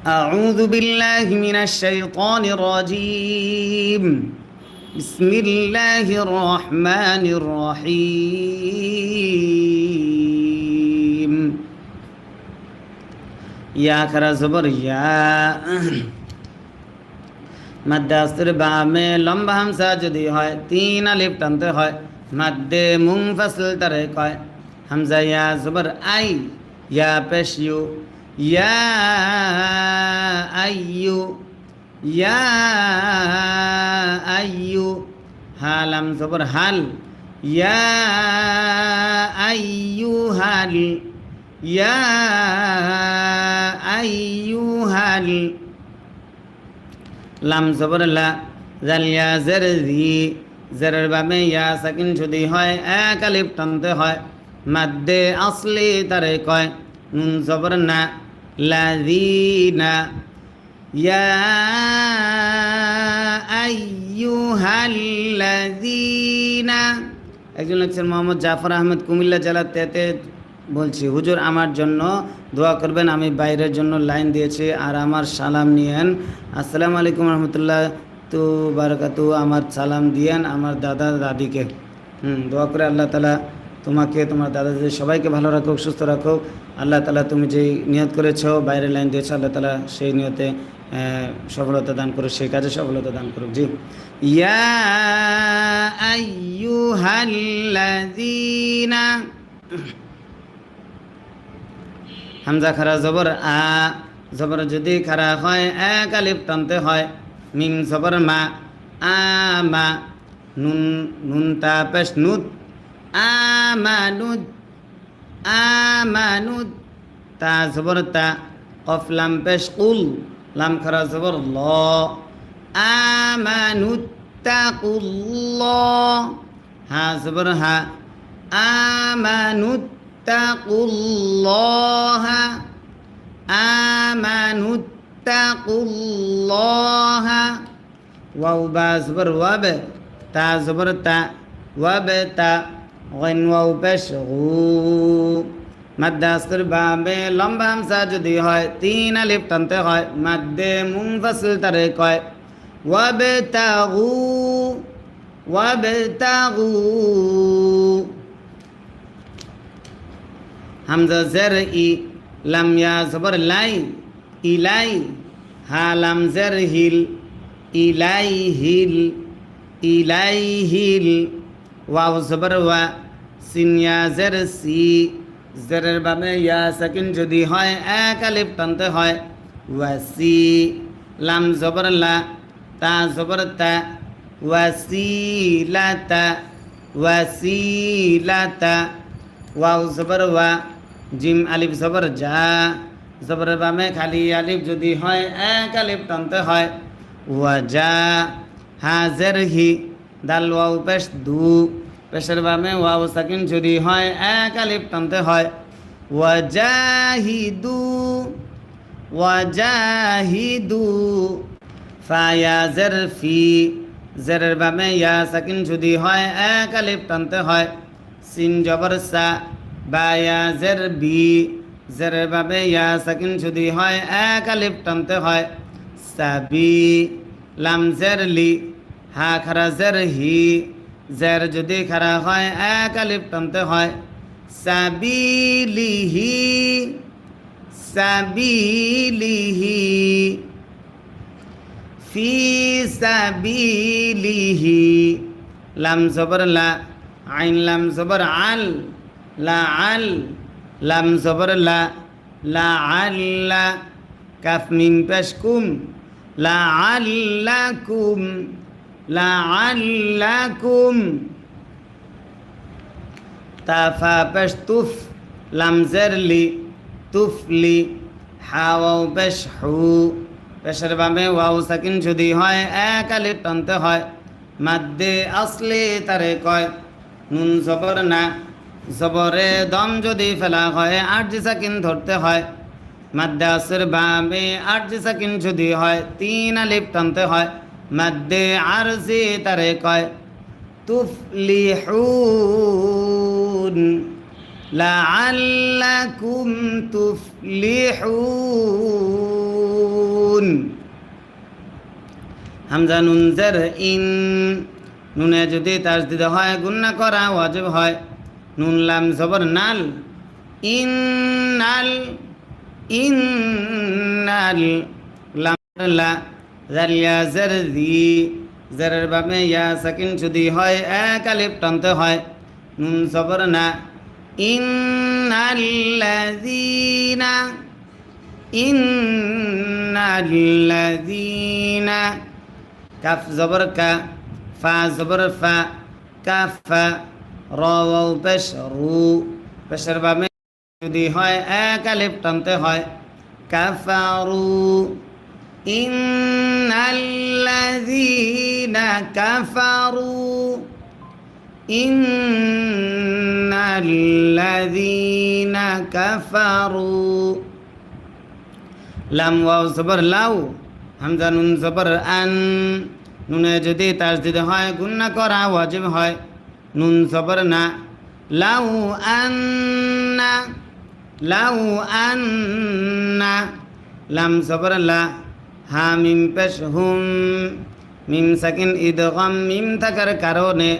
أعوذ بالله من الشيطان الرجيم بسم الله الرحمن الرحيم ইয়া খারা জবর ইয়া মাদ্দে আস্তের বামে লম্বা হামসা যদি হয় তিন আলিফ টানতে হয় মাদ্দে মুনফাসিল তারে কয় হামজা ইয়া জবর আই ইয়া পেশ ইউ ইয়া আইয়ু ইয়া আইয়ু হালাম জবর হাল ইয়া আইয়ুহাল ইয়া আইয়ুহাল লাম জবর লা জাল ইয়া জের জি জেরের বামে ইয়া সাকিন যদি হয় এক আলিফ টানতে হয় মাদ্দে আসলি তারে কয় নুন জবর না লাযীনা ইয়া আইয়ুহাল্লাযীনা। একজন লিখছেন মোহাম্মদ জাফর আহমেদ কুমিল্লা জেলা তেতে বলছি, হুজুর আমার জন্য দোয়া করবেন, আমি বাইরের জন্য লাইন দিয়েছি আর আমার সালাম নিয়েন। আসসালামু আলাইকুম রহমতুল্লাহ তু বারাকাতু। আমার সালাম দিয়েন আমার দাদা দাদিকে। দোয়া করে আল্লাহ তালা তোমাকে তোমার দাদা দাদি সবাইকে ভালো রাখুক, সুস্থ রাখুক। আল্লাহ তালা তুমি যেই নিয়ত করেছো বাইরে লাইন দিয়েছো, আল্লাহ তালা সেই নিয়তে সফলতা দান করুক, সেই কাজে সফলতা দান করুক। জি ইয়া আইয়ুহাল্লাযীনা হামজা খারা জবর আ জবর যদি খারা হয় এক আলিফ টানতে হয় মিম জবর মা আমা নুন নুন তা পেশ নুত আমানুদ আমানুদ তা জবর তা কফ লাম পেশ কুল লাম খারা জবর ল আমানুত তাকুল্লাহ হা জবর হা আমানুত তাকুল্লাহা আমানুত্তাকুল্লাহা ওয়াও বা জবর ওয়াব তা জবর তা ওয়াব তা গাইন ওয়াও পেশ গু মাদ্দে আস্তের বামে লম্বা হামসা যদি হয় তিন আলিফ টানতে হয় মাদ্দে মুনফাসিল তারে কয় ওয়াবতাগু ওয়াবতাগু হামজা জের ই লাম ইয়া জবর লাই ইলাই হা লাম জের হিল ইলাই হিল ইলাই হিল ওয়াও জবর ওয়া সিন ইয়া জের সি জেরের বামে ইয়া সাকিন যদি হয় এক আলিফ টানতে হয় ওয়াসি লাম জবর লা তা জবর তা ওয়াসিলাতা ওয়াসিলাতা ওয়াও জবর ওয়া জিম আলিফ জবর যা জবরের বামে খালি আলিফ যদি হয় এক আলিফ টানতে হয় ওয়াজা হাজের হি দাল ওয়াও পেশ দু পেশের বামে ওয়াও সাকিন যদি হয় এক আলিফ টানতে হয় ওয়াজাহিদু ওয়াজাহিদু ফায়া জের ফি জেরের বামে ইয়া সাকিন যদি হয় এক আলিফ টানতে হয় সিন জবর সা বায়া জের বি জেরের বামে ইয়া সাকিন যদি হয় এক আলিফ টানতে হয় সাবি লাম জের লি হা খারা জের হি জের যদি খারা হয় এক আলিফ টানতে হয় সাবিলিহি সাবিলিহি ফি সাবিলিহি লাম জবর লা আইন লাম জবর আল লা আল লাম জবর লা লা আল্লা কাফ মিম পেশ কুম লা আল্লাকুম লা আল্লাকুম তাফা পেশ তুফ লাম জের লি তুফলি হাওয়াও পেশ হু পেশের বামে ওয়াও সাকিন যদি হয় এক আলিফ টানতে হয় মাদ্দে আসলি তারে কয় নুন জবর না জবরে দম যদি ফেলা হয় আরজি সাকিন ধরতে হয় মাদ্দে আসর বামে আরজি সাকিন যদি হয় তিন আলিফ টানতে হয় মাদ্দে আরজি তারে কয় তুফলিহুন লাআল্লাকুম তুফলিহুন উন হামজা নুন জের ইন নুনে যদি তাসদিদ হয় গুন্না করা ওয়াজিব হয় নুন লাম জবর নাল ইন্নাল ইন্নাল লাম লা জার ইয়া জের জি জেরের বামে ইয়া সাকিন যদি হয় এক আলিফ টানতে হয় নুন জবর না ইন্নাল্লাযীনা ইন্নাল্লাযীনা কাফ জবর কা ফা জবর ফা কাফা র ওয়াও পেশ রু পেশের বামে যদি হয় এক আলিফ টানতে হয় কাফারু ইন্নাল্লাযীনা কাফারু ইন্নাল্লাযীনা কাফারু লাম ওয়াও জবর লাউ হামজা নুন জবর আন নুনে যদি তাসদিদ হয় গুন্না করা ওয়াজিব হয় নুন জবর না লাউ আন্না লাউ আন্না লাম জবর লা হা মিম পেশ হুম মিম সাকিন ইদগাম মিম থাকার কারণে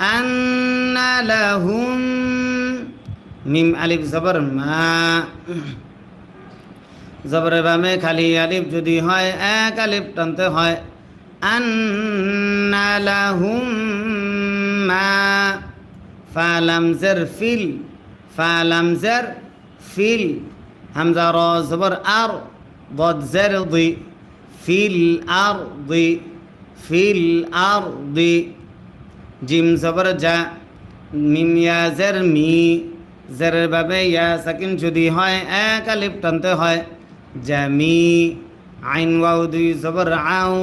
আন্না লাহুম মিম আলিফ জবর মা জবরের বামে খালি আলিফ যদি হয় এক আলিফ টানতে হয় আন্না লাহুম মা ফা লাম জের ফিল ফা লাম জের ফিল হামজা র জবর আর ضاد জের দি ফিল আর দি ফিল আর দি জিম জবর জা মিম ইয়া জের মি জেরের বাবে ইয়া সাকিন যদি হয় এক আলিফ টানতে হয় জামি আইন ওয়াও দুই জবর আউ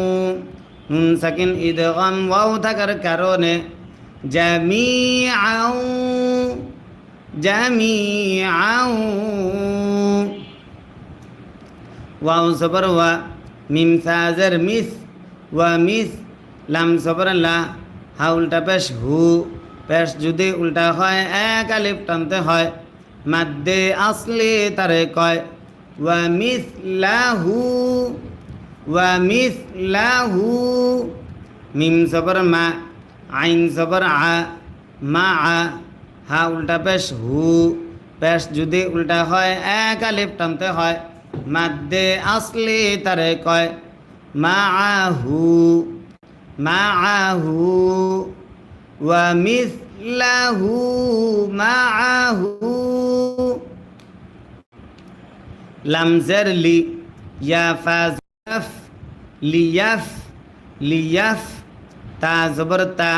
নুন সাকিন ইদগাম ওয়াও থাকার কারণে জামি আউ জামি আউ ওয়াও জবর ওয়া মিম সাজের মিস ওয়া মিস লাম জবর লা হা উল্টা পেশ হু পেশ যদি উল্টা হয় এক আলিফ টানতে হয় মাদ্দে আসলি তারে কয় ওয়া মিসলাহু ওয়া মিসলাহু মিম জবর মা আইন জবর আ মা আ হা উল্টা পেশ হু পেশ যদি উল্টা হয় এক আলিফ টানতে হয় মাদ্দে আসলি তারে কয় মাআহু মাআহু ওয়া মিসলাহু মাআহু লাম জের লি ইয়া ফা জাফ লিয়াফ লিয়াফ তা জবর তা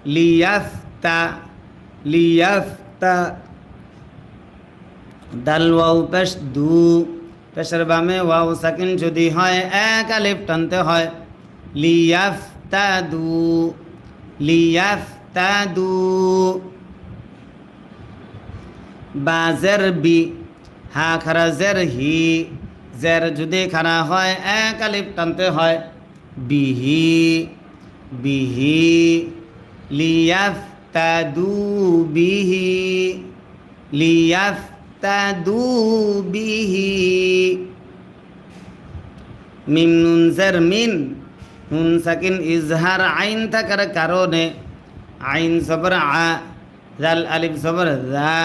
লিয়াফতা লিয়াফতা দাল ওয়াও পেশ দু পেশের বামে ওয়াও সাকিন যদি হয় এক আলিফ টানতে হয় লিয়াফতাদু লিয়াফতাদু বা জের বি হা খারা জের হি জের যদি খারা হয় এক আলিফ টানতে হয় বিহি বিহি লিয়াফতাদু বিহি লিয়াফতাদু বিহি মিম নুন জের মিন নুন সাকিন ইজহার আইন থাকার কারণে আইন জবর আ জাল আলিফ জবর জা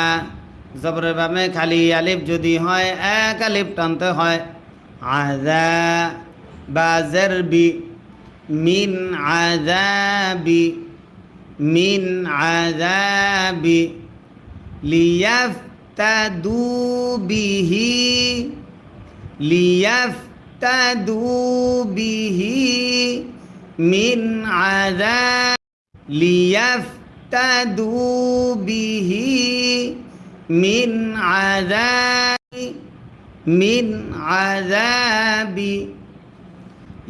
জবরের বামে খালি আলিফ যদি হয় এক আলিফ টানতে হয় আযা বা জের বি মিন আযাবি মিন আযাবি লিয়াফতাদু বিহি লিয়াফতাদু বিহি মিন আযাব লিয়াফতাদু বিহি মিন আযাবি মিন আযাবি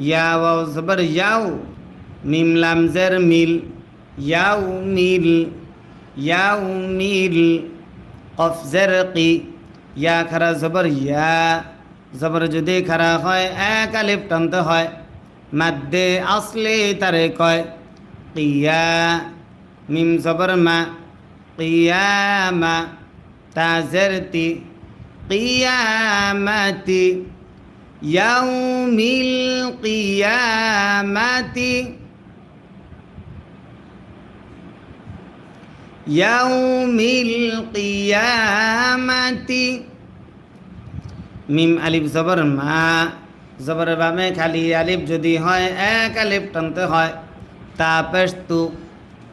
ইয়া ওয়াও জবর ইয়াও মিম লাম জের মিল ইয়াও মিল ইয়াও মিল কফ জের কি ইয়া খারা জবর ইয়া জবর যদি খারা হয় এক আলিফ টানতে হয় মাদ্দে আসলি তারে কয় কিয়া মিম জবর মা কিয়ামা তা জের তি কিয়ামাতি ইয়াউমিল কিয়ামাতি ইয়াউমিল কিয়ামাতি মিম আলিফ জবর মা জবর বামে খালি আলিফ যদি হয় এক আলিফ টানতে হয় তা পেশ তু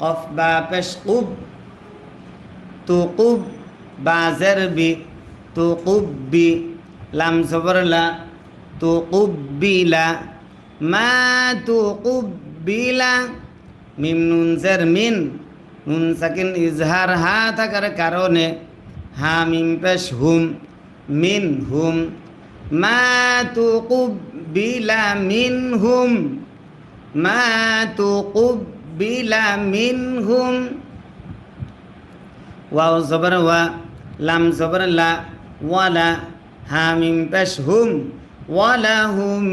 কফ বা পেশ কুব তুকুব বা জের বি তুকুব্বি লাম জবর লা তুকুব্বিলা মা তুকুব্বিলা মিম নুন জের মিন নুন সাকিন ইজহার হা থাকার কারণে হা মিম পেশ হুম মিন হুম মা তুকুব্বিলা মিনহুম মা তুকুব্বিলা মিনহুম ওয়াও জবর ওয়া লাম জবর লা ওয়ালা হা মিম পেশ হুম ওয়ালাহুম